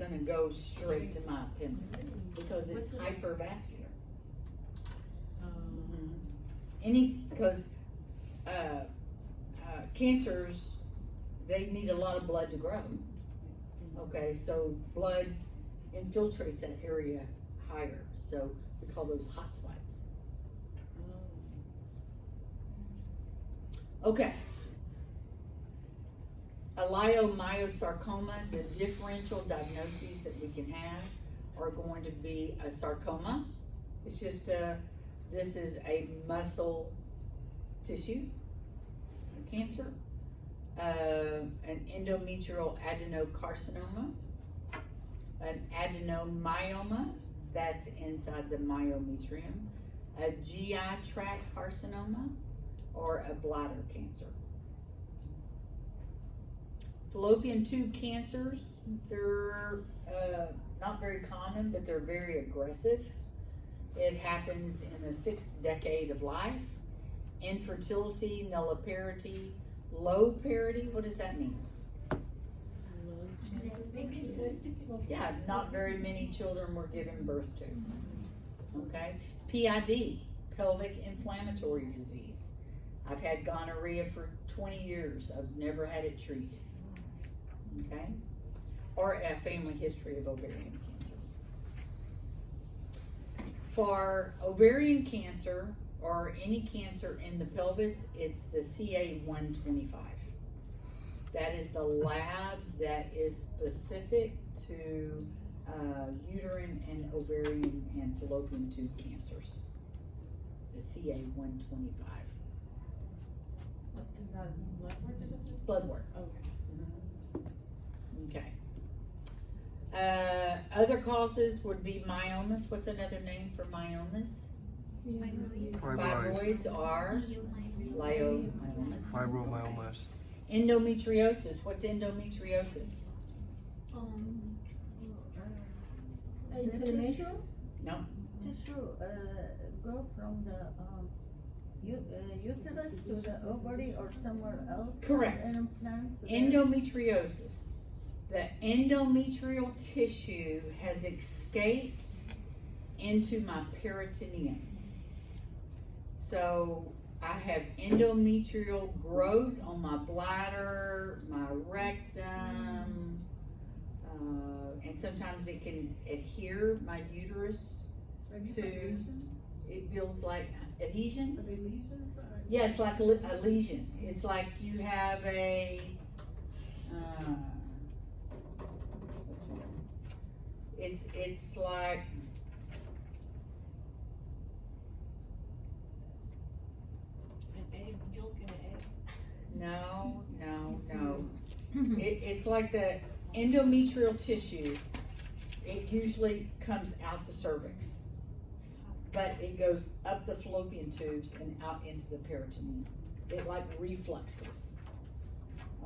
gonna go straight to my appendix because it's hypervascular. Because cancers, they need a lot of blood to grow. Okay, so blood infiltrates that area higher, so we call those hot spots. Okay. Alejo Myerssarcoma, the differential diagnoses that we can have are going to be a sarcoma. It's just this is a muscle tissue cancer, an endometrial adenocarcinoma, an adenomyoma, that's inside the myometrium, a GI tract carcinoma, or a bladder cancer. Fallopian tube cancers, they're not very common, but they're very aggressive. It happens in the 6th decade of life. Infertility, nulliparity, low parity, what does that mean? Yeah, not very many children were given birth to. Okay, PID, pelvic inflammatory disease. I've had gonorrhea for 20 years. I've never had it treated. Okay, or a family history of ovarian cancer. For ovarian cancer or any cancer in the pelvis, it's the CA-125. That is the lab that is specific to uterine and ovarian and fallopian tube cancers. The CA-125. Is that blood work or something? Blood work. Okay. Okay. Other causes would be myomas. What's another name for myomas? Fibroids are leiomyomas. Fibromyomas. Endometriosis. What's endometriosis? Inflammation? No. Tissue go from the uterus to the ovary or somewhere else? Correct. And implant Endometriosis. The endometrial tissue has escaped into my peritoneum. So I have endometrial growth on my bladder, my rectum, and sometimes it can adhere my uterus to, it feels like adhesions. Yeah, it's like a lesion. It's like you have a, it's like, An egg yolk and an egg. no. It's like the endometrial tissue. It usually comes out the cervix, but it goes up the fallopian tubes and out into the peritoneum. It like refluxes.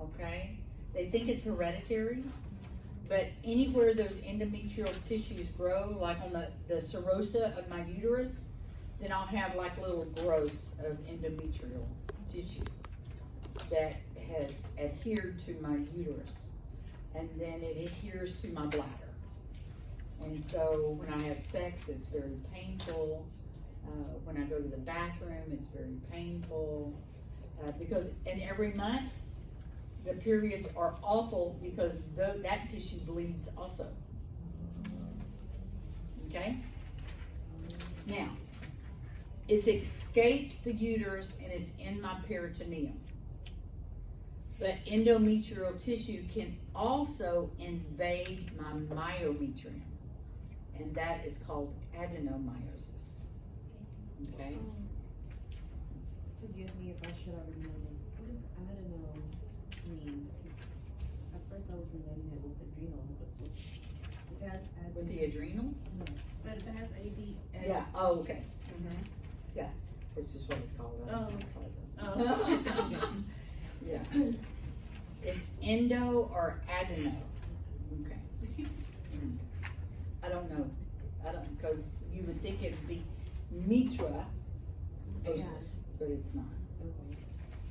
Okay? They think it's hereditary, but anywhere those endometrial tissues grow, like on the serosa of my uterus, then I'll have like little growths of endometrial tissue that has adhered to my uterus, and then it adheres to my bladder. And so when I have sex, it's very painful. When I go to the bathroom, it's very painful. Because, and every month, the periods are awful because that tissue bleeds also. Okay? Now, it's escaped the uterus and it's in my peritoneum. But endometrial tissue can also invade my myometrium, and that is called adenomyosis. Okay? Forgive me if I should already know this. What does adeno mean? At first I was relating it with adrenal, but if it has adeno. With the adrenals? No. But if it has AD. Yeah. Oh, okay. Yeah. It's just what it's called. I don't emphasize it. Oh. Yeah. It's endo or adeno. Okay. I don't know. Because you would think it would be metriosis, but it's not.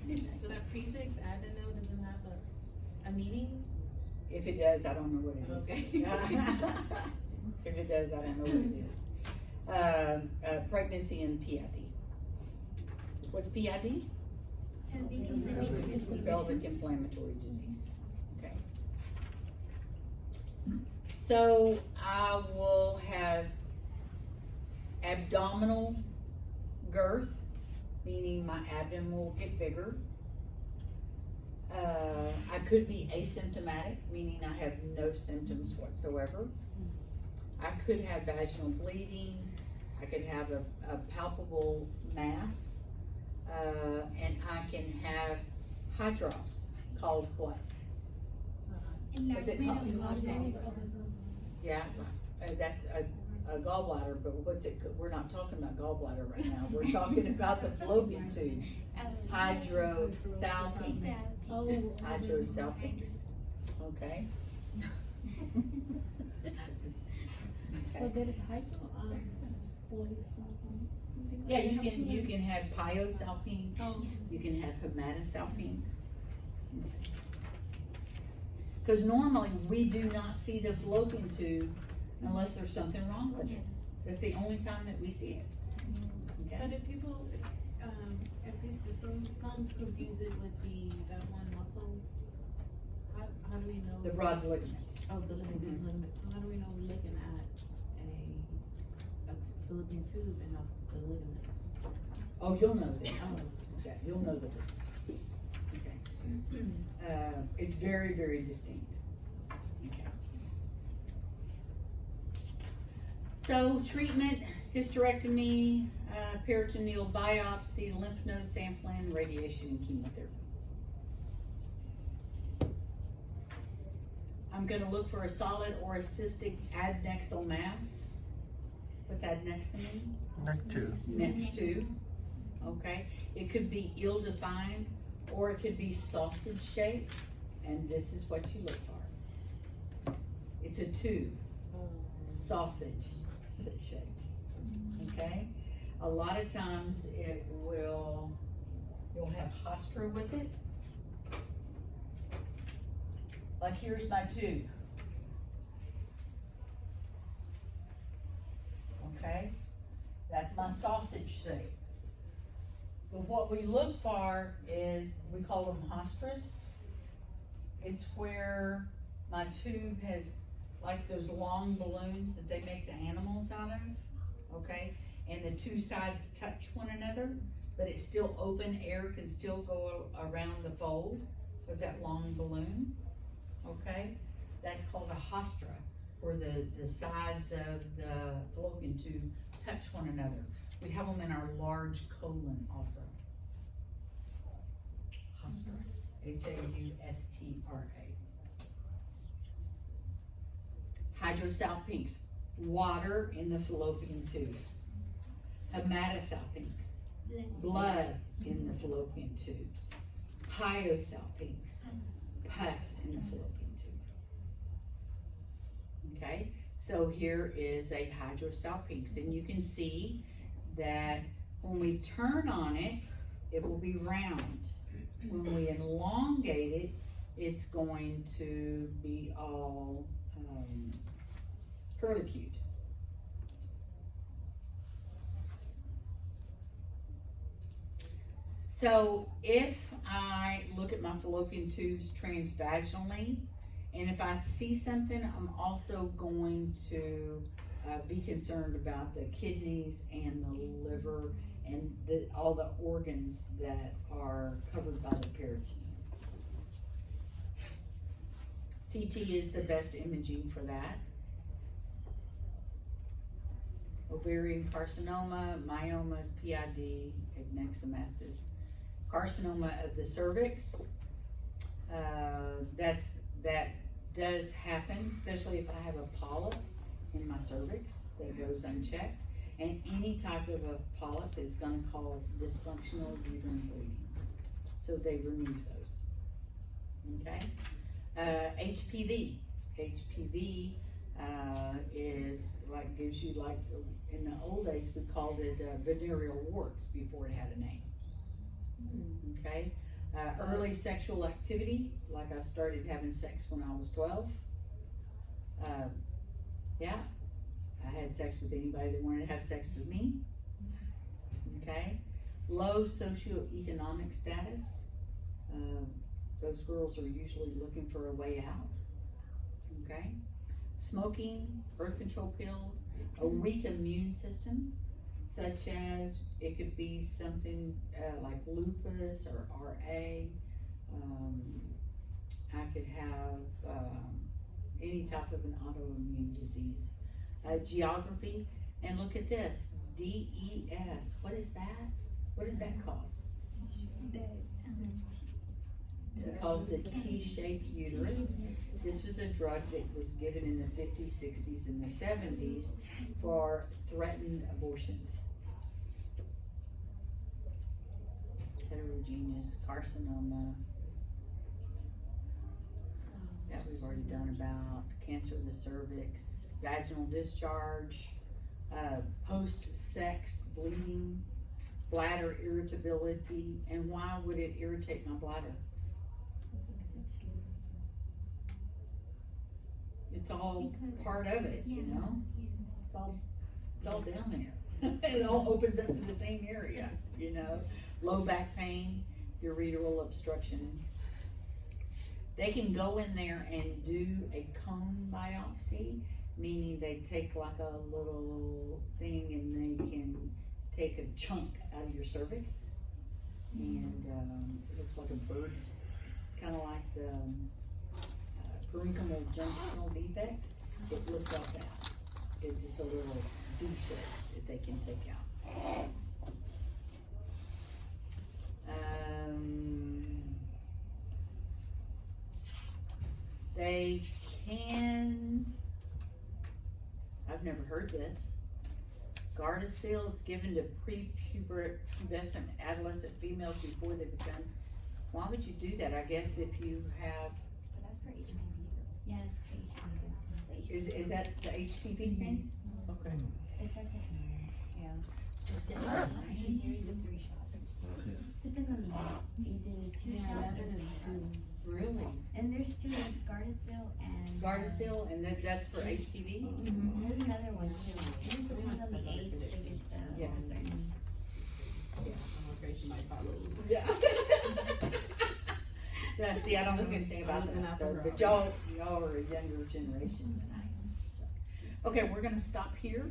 Okay. So that prefix adeno doesn't have a meaning? If it does, I don't know what it is. Okay. If it does, I don't know what it is. Pregnancy and PID. What's PID? Pelvic inflammatory disease. Okay. So I will have abdominal girth, meaning my abdomen will get bigger. I could be asymptomatic, meaning I have no symptoms whatsoever. I could have vaginal bleeding. I could have a palpable mass, and I can have hydrops, called what? What's it called? Yeah, that's a gallbladder, but what's it? We're not talking about gallbladder right now. We're talking about the fallopian tube. Hydrosalpinx. Hydrosalpinx. Okay. So there is hydro, something. Yeah, you can have pyosalpinx. You can have hematosalpinx. Because normally we do not see the fallopian tube unless there's something wrong with it. That's the only time that we see it. But Okay. if people, if some confuse it with that one muscle, how do we know? The broad ligament. Oh, the ligament. So how do we know we're looking at a fallopian tube and not the ligament? Oh, you'll know the difference. Yeah, you'll know the difference. Okay. It's very, very distinct. Okay. So treatment, hysterectomy, peritoneal biopsy, lymph node sampling, radiation, and chemotherapy. I'm gonna look for a solid or a cystic adnexal mass. What's adnexal mean? Next two. Next to. Okay. It could be ill-defined, or it could be sausage shaped, and this is what you look for. It's a tube, sausage shaped. Okay. A lot of times you'll have hostra with it. Like here's my tube. Okay, that's my sausage shape. But what we look for is, we call them hostras. It's where my tube has, like those long balloons that they make the animals out of, okay? And the two sides touch one another, but it's still open, air can still go around the fold of that long balloon, okay? That's called a hostra, where the sides of the fallopian tube touch one another. We have them in our large colon also. Hostra, H-A-U-S-T-R-A. Hydrosalpinx, water in the fallopian tube. Hematosalpinx, blood in the fallopian tubes. Pyosalpinx, pus in the fallopian tube. Okay, so here is a hydrosalpinx, and you can see that when we turn on it, it will be round. When we elongate it, it's going to be all curlicued. So if I look at my fallopian tubes transvaginally, and if I see something, I'm also going to be concerned about the kidneys and the liver and all the organs that are covered by the peritoneum. CT is the best imaging for that. Ovarian carcinoma, myomas, PID, adnexomasses. Carcinoma of the cervix, that does happen, especially if I have a polyp in my cervix that goes unchecked. And any type of a polyp is going to cause dysfunctional uterine bleeding. So they remove those. Okay? HPV. HPV is like, gives you, like, in the old days we called it venereal warts before it had a name. Okay? Early sexual activity, like I started having sex when I was 12. Yeah, I had sex with anybody that wanted to have sex with me. Okay, low socioeconomic status. Those girls are usually looking for a way out. Okay, smoking, birth control pills, a weak immune system, such as it could be something like lupus or RA. I could have any type of an autoimmune disease. Geography, and look at this, DES. What is that? What does that cause? It caused the T-shaped uterus. This was a drug that was given in the 50s, 60s, and the 70s for threatened abortions. Heterogeneous carcinoma. That we've already done about. Cancer of the cervix, vaginal discharge, post-sex bleeding, bladder irritability. And why would it irritate my bladder? It's all part of it, you know? It's all down there. It all opens up to the same area, you know? Low back pain, ureteral obstruction. They can go in there and do a cone biopsy, meaning they take like a little thing and they can take a chunk out of your cervix. And it looks like a bird's, kind of like the parenchymal junctional defect. It looks like that. It's just a little V shape that they can take out. They can, I've never heard this. Gardasil is given to prepubescent adolescent females before they become. Why would you do that? I guess if you have. But that's for HPV. Yeah, it's the HPV. Is that the HPV thing? Okay. It starts at 9. Yeah. It's a series of 3 shots. Typically, either 2 shots or 3 shots. Really? And there's 2, there's Gardasil and. Gardasil, and that's for HPV? Mm-hmm. There's another one too. It just depends on the age they get the. Yeah. Yeah. Yeah. Yeah, see, I don't know anything about that, so, but y'all are a younger generation than I am, so. Okay, we're gonna stop here.